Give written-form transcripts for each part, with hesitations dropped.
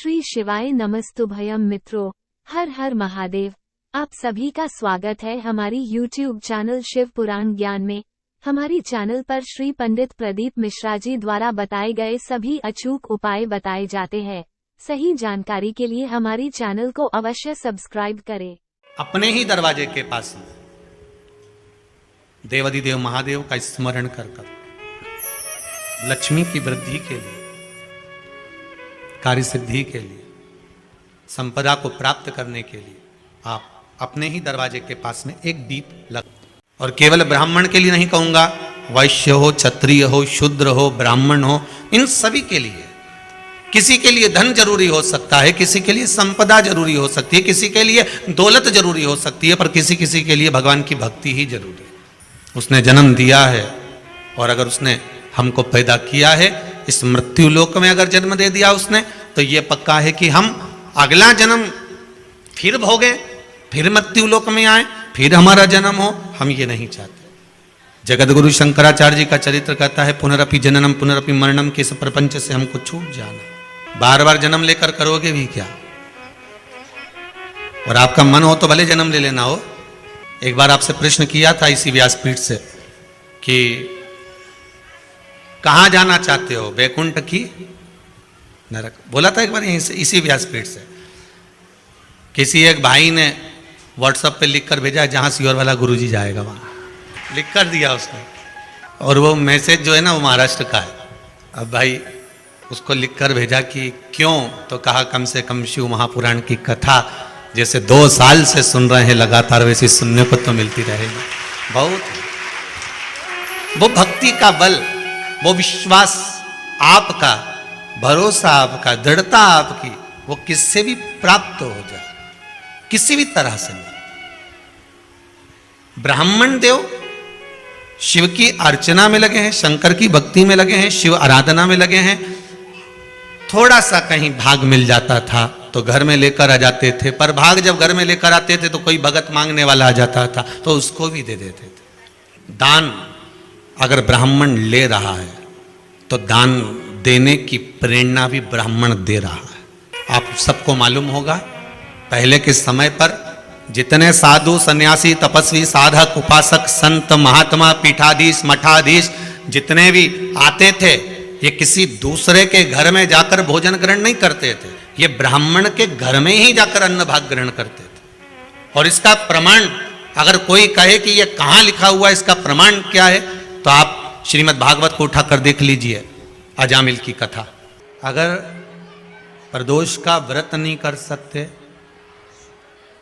श्री शिवाय नमस्तुभयम मित्रों, हर हर महादेव। आप सभी का स्वागत है हमारी YouTube चैनल शिव पुराण ज्ञान में। हमारी चैनल पर श्री पंडित प्रदीप मिश्रा जी द्वारा बताए गए सभी अचूक उपाय बताए जाते हैं। सही जानकारी के लिए हमारी चैनल को अवश्य सब्सक्राइब करें। अपने ही दरवाजे के पास देवाधिदेव महादेव का स्मरण कर लक्ष्मी की वृद्धि के लिए, कार्य सिद्धि के लिए, संपदा को प्राप्त करने के लिए आप अपने ही दरवाजे के पास में एक दीप लग, और केवल ब्राह्मण के लिए नहीं कहूंगा, वैश्य हो, क्षत्रिय हो, शूद्र हो, ब्राह्मण हो, इन सभी के लिए। किसी के लिए धन जरूरी हो सकता है, किसी के लिए संपदा जरूरी हो सकती है, किसी के लिए दौलत जरूरी हो सकती है, पर किसी किसी के लिए भगवान की भक्ति ही जरूरी है। उसने जन्म दिया है और अगर उसने हमको पैदा किया है, इस मृत्यु लोक में अगर जन्म दे दिया उसने, तो यह पक्का है कि हम अगला जन्म फिर भोगे, फिर मृत्यु लोक में आए, फिर हमारा जन्म हो। हम ये नहीं चाहते। जगत गुरु शंकराचार्य जी का चरित्र कहता है, पुनरपि जननम पुनरपि मरणम के इस प्रपंच से हमको छूट जाना। बार बार जन्म लेकर करोगे भी क्या? और आपका मन हो तो भले जन्म ले लेना हो। एक बार आपसे प्रश्न किया था इसी व्यासपीठ से कि कहां जाना चाहते हो, वैकुंठ की नरक? बोला था एक बार इसी व्यासपीठ से। किसी एक भाई ने व्हाट्सएप पे लिखकर भेजा, जहां सियोर वाला गुरुजी जाएगा वहां लिख कर दिया उसने, और वो मैसेज जो है ना वो महाराष्ट्र का है। अब भाई उसको लिख कर भेजा कि क्यों, तो कहा कम से कम शिव महापुराण की कथा जैसे 2 साल से सुन रहे हैं लगातार, वैसे सुनने को तो मिलती रहेगी। बहुत वो भक्ति का बल, वो विश्वास आपका, भरोसा आपका, दृढ़ता आपकी, वो किससे भी प्राप्त हो जाए, किसी भी तरह से नहीं। ब्राह्मण देव शिव की अर्चना में लगे हैं, शंकर की भक्ति में लगे हैं, शिव आराधना में लगे हैं। थोड़ा सा कहीं भाग मिल जाता था तो घर में लेकर आ जाते थे, पर भाग जब घर में लेकर आते थे तो कोई भगत मांगने वाला आ जाता था तो उसको भी दे देते थे। दान अगर ब्राह्मण ले रहा है तो दान देने की प्रेरणा भी ब्राह्मण दे रहा है। आप सबको मालूम होगा, पहले के समय पर जितने साधु, सन्यासी, तपस्वी, साधक, उपासक, संत, महात्मा, पीठाधीश, मठाधीश जितने भी आते थे, ये किसी दूसरे के घर में जाकर भोजन ग्रहण नहीं करते थे, ये ब्राह्मण के घर में ही जाकर अन्न भाग ग्रहण करते थे। और इसका प्रमाण अगर कोई कहे कि ये कहां लिखा हुआ है, इसका प्रमाण क्या है, तो आप श्रीमद् भागवत को उठाकर देख लीजिए, अजामिल की कथा। अगर प्रदोष का व्रत नहीं कर सकते,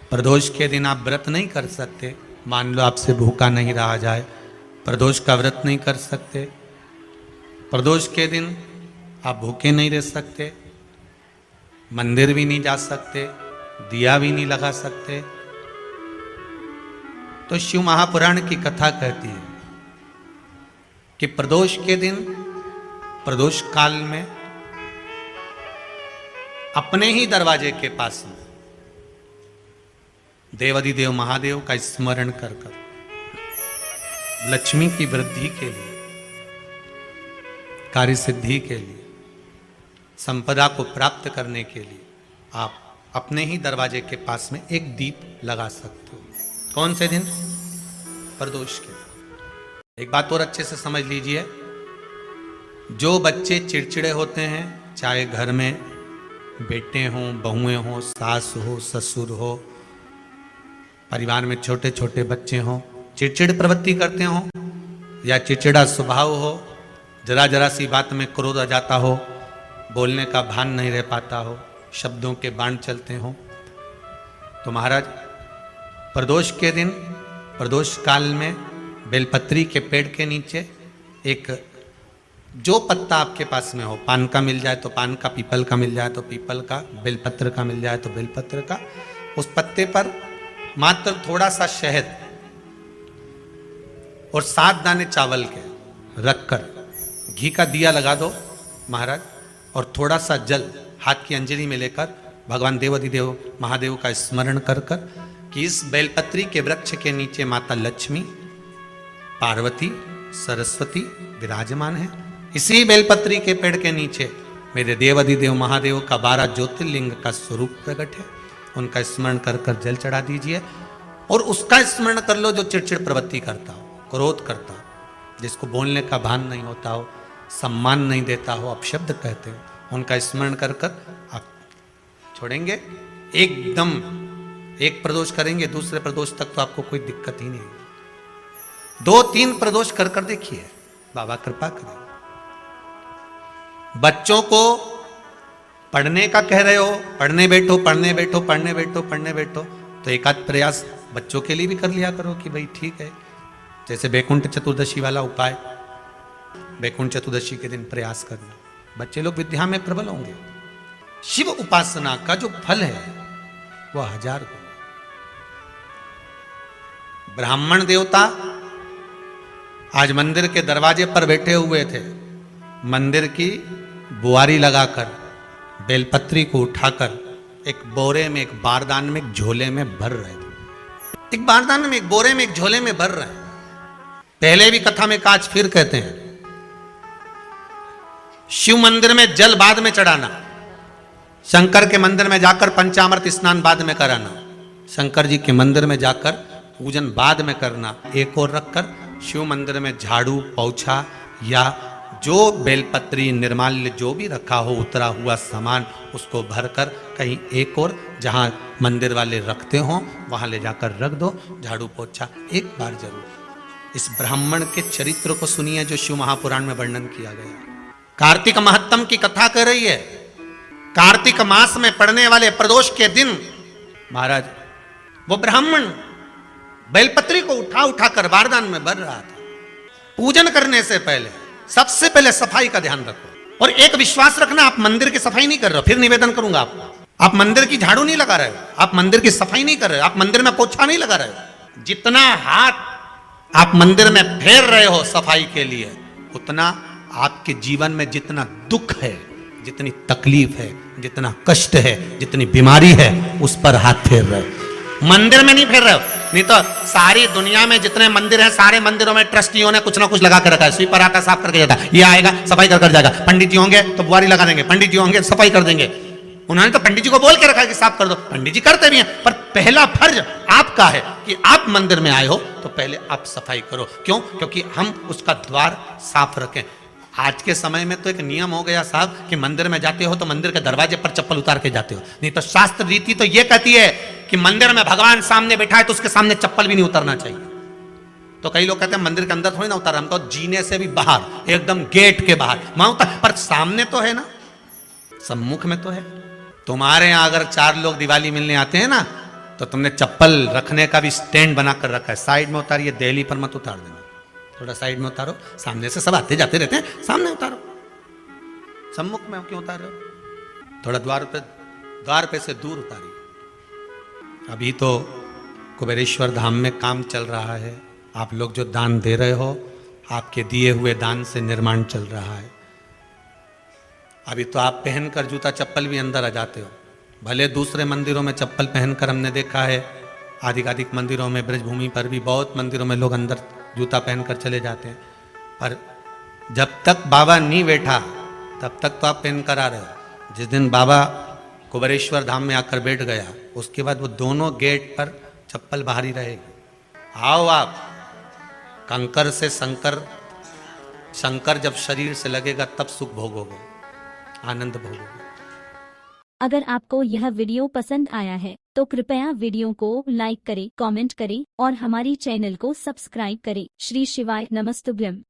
प्रदोष के दिन आप व्रत नहीं कर सकते, मान लो आपसे भूखा नहीं रहा जाए, प्रदोष का व्रत नहीं कर सकते, प्रदोष के दिन आप भूखे नहीं रह सकते, मंदिर भी नहीं जा सकते, दिया भी नहीं लगा सकते, तो शिव महापुराण की कथा कहती है कि प्रदोष के दिन, प्रदोष काल में अपने ही दरवाजे के पास में देवाधिदेव महादेव का स्मरण कर लक्ष्मी की वृद्धि के लिए, कार्य सिद्धि के लिए, संपदा को प्राप्त करने के लिए आप अपने ही दरवाजे के पास में एक दीप लगा सकते हो। कौन से दिन? प्रदोष के। एक बात और अच्छे से समझ लीजिए, जो बच्चे चिड़चिड़े होते हैं, चाहे घर में बेटे हों, बहुएं हों, सास हो, ससुर हो, परिवार में छोटे छोटे बच्चे हों, चिड़चिड़ प्रवृत्ति करते हों या चिड़चिड़ा स्वभाव हो, जरा जरा सी बात में क्रोध आ जाता हो, बोलने का भान नहीं रह पाता हो, शब्दों के बाण चलते हों, तो महाराज प्रदोष के दिन, प्रदोष काल में बेलपत्री के पेड़ के नीचे एक, जो पत्ता आपके पास में हो, पान का मिल जाए तो पान का, पीपल का मिल जाए तो पीपल का, बेलपत्र का मिल जाए तो बेलपत्र का, उस पत्ते पर मात्र थोड़ा सा शहद और 7 दाने चावल के रखकर घी का दिया लगा दो महाराज, और थोड़ा सा जल हाथ की अंजलि में लेकर भगवान देवाधिदेव महादेव का स्मरण कर कि इस बेलपत्री के वृक्ष के नीचे माता लक्ष्मी, पार्वती, सरस्वती विराजमान है। इसी बेलपत्री के पेड़ के नीचे मेरे देवाधिदेव महादेव का 12 ज्योतिर्लिंग का स्वरूप प्रकट है, उनका स्मरण कर कर जल चढ़ा दीजिए। और उसका स्मरण कर लो जो चिड़चिड़ प्रवृत्ति करता हो, क्रोध करता हो, जिसको बोलने का भान नहीं होता हो, सम्मान नहीं देता हो, अपशब्द कहते हो, उनका स्मरण कर कर आप छोड़ेंगे। एकदम एक प्रदोष करेंगे, दूसरे प्रदोष तक तो आपको कोई दिक्कत ही नहीं। 2-3 प्रदोष कर कर देखिए, बाबा कृपा करें। बच्चों को पढ़ने का कह रहे हो, पढ़ने बैठो पढ़ने बैठो पढ़ने बैठो पढ़ने बैठो, तो एक आध प्रयास बच्चों के लिए भी कर लिया करो कि भाई ठीक है। जैसे वैकुंठ चतुर्दशी वाला उपाय, वैकुंठ चतुर्दशी के दिन प्रयास करना, बच्चे लोग विद्या में प्रबल होंगे। शिव उपासना का जो फल है वह 1000 गुना। ब्राह्मण देवता आज मंदिर के दरवाजे पर बैठे हुए थे, मंदिर की बुआरी लगाकर बेलपत्री को उठाकर एक बोरे में, एक बारदान में, एक झोले में भर रहे थे। एक बारदान में, एक बोरे में, एक झोले में भर रहे हैं। पहले भी कथा में काज फिर कहते हैं, शिव मंदिर में जल बाद में चढ़ाना, शंकर के मंदिर में जाकर पंचामृत स्नान बाद में कराना, शंकर जी के मंदिर में जाकर पूजन बाद में करना। एक और रखकर शिव मंदिर में झाड़ू पोछा या जो बेलपत्री निर्माल्य जो भी रखा हो, उतरा हुआ सामान, उसको भरकर कहीं एक और जहां मंदिर वाले रखते हो वहां ले जाकर रख दो, झाड़ू पोछा एक बार जरूर। इस ब्राह्मण के चरित्र को सुनिए जो शिव महापुराण में वर्णन किया गया। कार्तिक महत्तम की कथा कर रही है। कार्तिक मास में पड़ने वाले प्रदोष के दिन महाराज वो ब्राह्मण बेलपत्री को उठा उठाकर बारदान में भर रहा था। पूजन करने से पहले सबसे पहले सफाई का ध्यान रखो। और एक विश्वास रखना, आप मंदिर की सफाई नहीं कर रहे हो, फिर निवेदन करूंगा आपको, आप मंदिर की झाड़ू नहीं लगा रहे हो, आप मंदिर की सफाई नहीं कर रहे हो, आप मंदिर में पोछा नहीं लगा रहे हो। जितना हाथ आप मंदिर में फेर रहे हो सफाई के लिए, उतना आपके जीवन में जितना दुख है, जितनी तकलीफ है, जितना कष्ट है, जितनी बीमारी है, उस पर हाथ फेर रहे हो, मंदिर में नहीं फेर रहे हो। नहीं तो सारी दुनिया में जितने मंदिर हैं, सारे मंदिरों में ट्रस्टियों ने कुछ ना कुछ लगा के रखा है। स्वीपर आता साफ करके जाता है, ये आएगा सफाई कर जाएगा, पंडित जी होंगे तो बुआरी लगा देंगे, पंडित जी होंगे सफाई कर देंगे। उन्होंने तो पंडित जी को बोल के रखा है कि साफ कर दो, पंडित जी करते भी हैं, पर पहला फर्ज आपका है कि आप मंदिर में आए हो तो पहले आप सफाई करो। क्यों? क्योंकि हम उसका द्वार साफ रखें। आज के समय में तो एक नियम हो गया साहब कि मंदिर में जाते हो तो मंदिर के दरवाजे पर चप्पल उतार के जाते हो, नहीं तो शास्त्र रीति तो यह कहती है कि मंदिर में भगवान सामने बैठा है तो उसके सामने चप्पल भी नहीं उतरना चाहिए। तो कई लोग कहते हैं मंदिर के अंदर थोड़ी ना उतार, हम तो जीने से भी बाहर, एकदम गेट के बाहर वहां उतर, पर सामने तो है ना, सम्मुख में तो है। तुम्हारे यहां अगर 4 लोग दिवाली मिलने आते हैं ना, तो तुमने चप्पल रखने का भी स्टैंड बनाकर रखा है, साइड में उतारिए, दिल्ली पर मत उतार देना, थोड़ा साइड में उतारो, सामने से सब आते जाते रहते हैं, सामने उतारो, सम्मुख में क्यों उतार रहे हो? थोड़ा द्वार पे से दूर उतारिए। अभी तो कुबेरेश्वर धाम में काम चल रहा है, आप लोग जो दान दे रहे हो, आपके दिए हुए दान से निर्माण चल रहा है। अभी तो आप पहनकर जूता चप्पल भी अंदर आ जाते हो, भले दूसरे मंदिरों में चप्पल पहनकर हमने देखा है, आधिकाधिक मंदिरों में, ब्रजभूमि पर भी बहुत मंदिरों में लोग अंदर जूता पहनकर चले जाते हैं, पर जब तक बाबा नहीं बैठा तब तक तो आप पहनकर आ रहे हो। जिस दिन बाबा कुबेरेश्वर धाम में आकर बैठ गया, उसके बाद वो दोनों गेट पर चप्पल बाहर ही रहेगी। आओ आप, कंकर से शंकर जब शरीर से लगेगा तब सुख भोगोगे, आनंद भोगोगे। अगर आपको यह वीडियो पसंद आया है तो कृपया वीडियो को लाइक करें, कमेंट करें और हमारी चैनल को सब्सक्राइब करें। श्री शिवाय नमस्तुभ्यम।